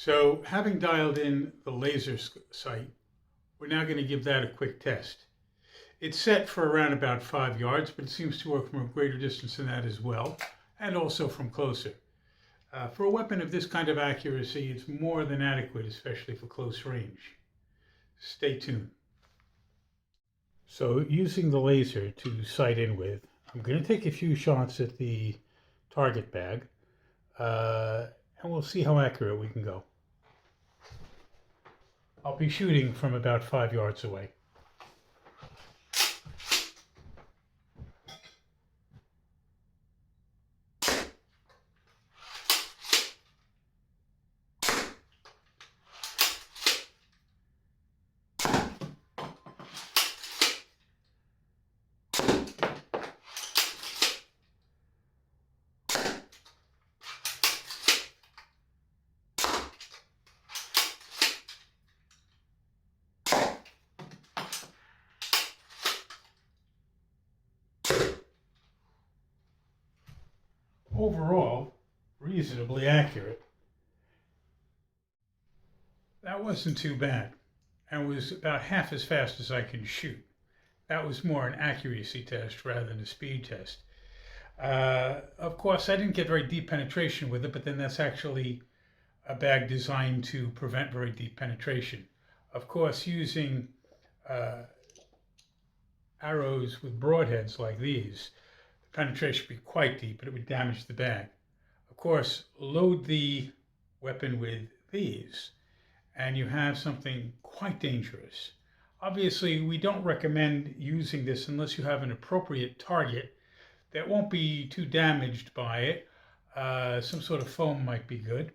So having dialed in the laser sight, we're now going to give that a quick test. It's set for around about 5 yards, but it seems to work from a greater distance than that as well, and also from closer. For a weapon of this kind of accuracy, it's more than adequate, especially for close range. Stay tuned. So using the laser to sight in with, I'm going to take a few shots at the target bag, and we'll see how accurate we can go. I'll be shooting from about 5 yards away. Overall, reasonably accurate. That wasn't too bad, and was about half as fast as I can shoot. That was more an accuracy test rather than a speed test. Of course, I didn't get very deep penetration with it, but then that's actually a bag designed to prevent very deep penetration. Of course, using arrows with broadheads like these, the penetration would be quite deep, but it would damage the bag. Of course, load the weapon with these, and you have something quite dangerous. Obviously, we don't recommend using this unless you have an appropriate target that won't be too damaged by it. Some sort of foam might be good.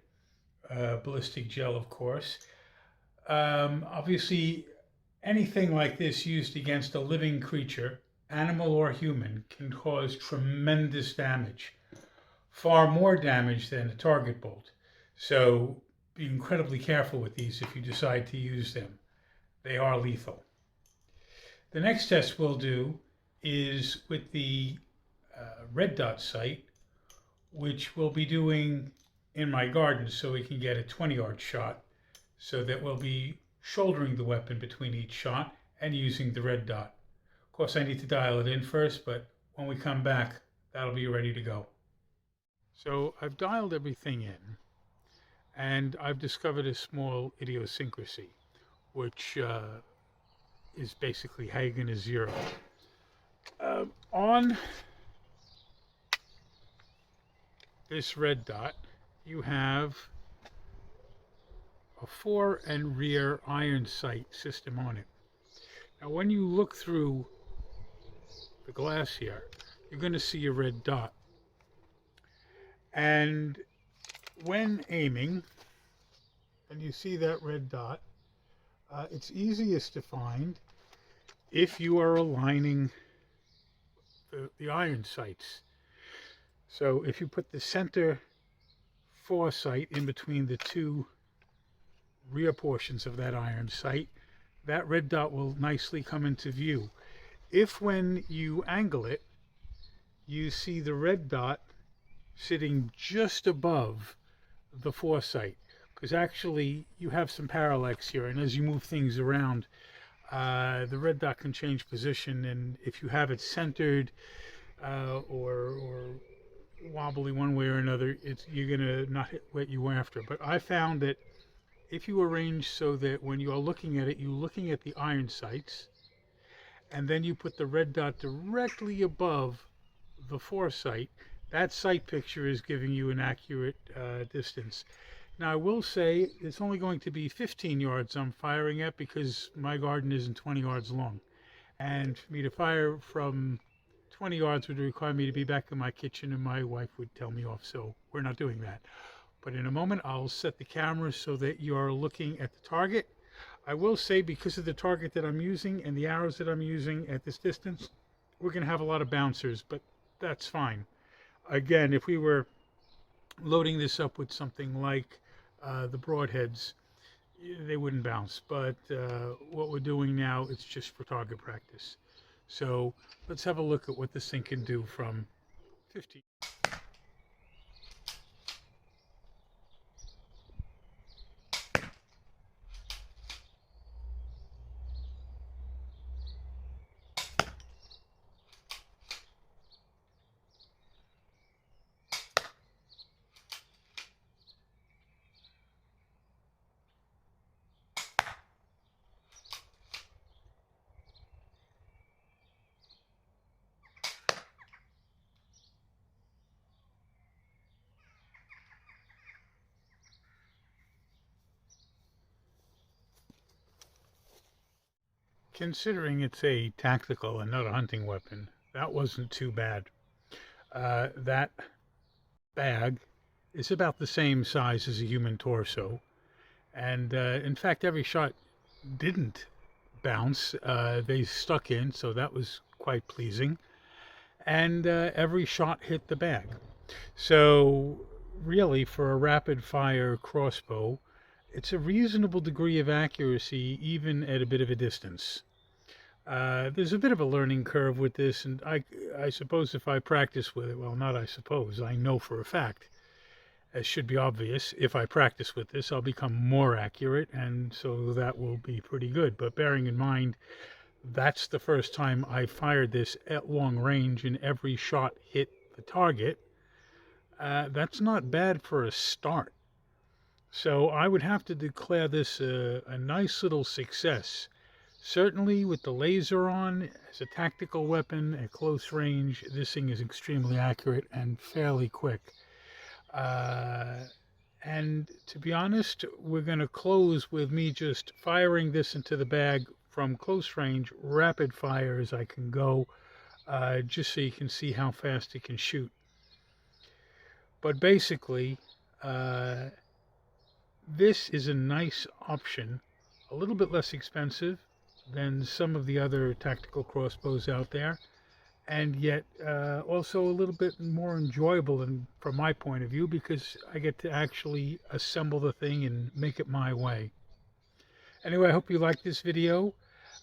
Ballistic gel, of course. Obviously, anything like this used against a living creature, animal or human, can cause tremendous damage. Far more damage than a target bolt. So be incredibly careful with these if you decide to use them. They are lethal. The next test we'll do is with the red dot sight, which we'll be doing in my garden so we can get a 20-yard shot, so that we'll be shouldering the weapon between each shot and using the red dot. Of course, I need to dial it in first, but when we come back, that'll be ready to go. So I've dialed everything in, and I've discovered a small idiosyncrasy, which is basically how you're going to zero. On this red dot, you have a fore and rear iron sight system on it. Now, when you look through the glass here, you're going to see a red dot. And when aiming, and you see that red dot, it's easiest to find if you are aligning the iron sights. So if you put the center foresight in between the two rear portions of that iron sight, that red dot will nicely come into view. If when you angle it, you see the red dot sitting just above the foresight, because actually you have some parallax here, and as you move things around, the red dot can change position, and if you have it centered or wobbly one way or another, you're gonna not hit what you're after. But I found that if you arrange so that when you are looking at it, you're looking at the iron sights, and then you put the red dot directly above the foresight, that sight picture is giving you an accurate distance. Now, I will say it's only going to be 15 yards I'm firing at, because my garden isn't 20 yards long. And for me to fire from 20 yards would require me to be back in my kitchen, and my wife would tell me off, so we're not doing that. But in a moment, I'll set the camera so that you are looking at the target. I will say, because of the target that I'm using and the arrows that I'm using at this distance, we're going to have a lot of bouncers, but that's fine. Again, if we were loading this up with something like the broadheads, they wouldn't bounce. But what we're doing now, it's just for target practice. So let's have a look at what this thing can do from 50. considering it's a tactical and not a hunting weapon, that wasn't too bad. That bag is about the same size as a human torso, and in fact, every shot didn't bounce. They stuck in, so that was quite pleasing. And every shot hit the bag. So really, for a rapid fire crossbow, it's a reasonable degree of accuracy even at a bit of a distance. There's a bit of a learning curve with this, and I suppose if I practice with it, well, not I suppose, I know for a fact, as should be obvious, if I practice with this, I'll become more accurate, and so that will be pretty good. But bearing in mind, that's the first time I fired this at long range and every shot hit the target. That's not bad for a start. So I would have to declare this a nice little success. Certainly with the laser on, as a tactical weapon at close range, this thing is extremely accurate and fairly quick. And to be honest, we're going to close with me just firing this into the bag from close range, rapid fire as I can go, just so you can see how fast it can shoot. But basically, this is a nice option, a little bit less expensive than some of the other tactical crossbows out there, and yet also a little bit more enjoyable from my point of view, because I get to actually assemble the thing and make it my way. Anyway, I hope you liked this video.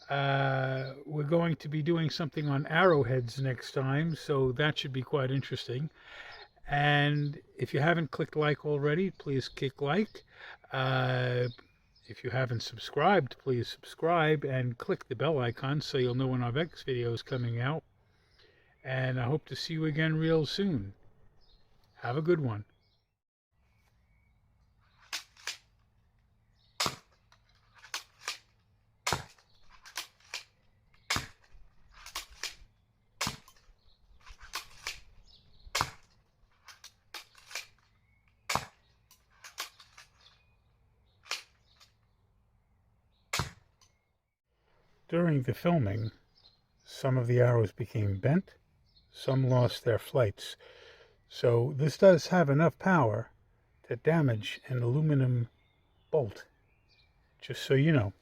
We're going to be doing something on arrowheads next time, so that should be quite interesting. And if you haven't clicked like already, please click like. If you haven't subscribed, please subscribe and click the bell icon so you'll know when our next video is coming out. And I hope to see you again real soon. Have a good one. During the filming, some of the arrows became bent, some lost their flights. So this does have enough power to damage an aluminum bolt, just so you know.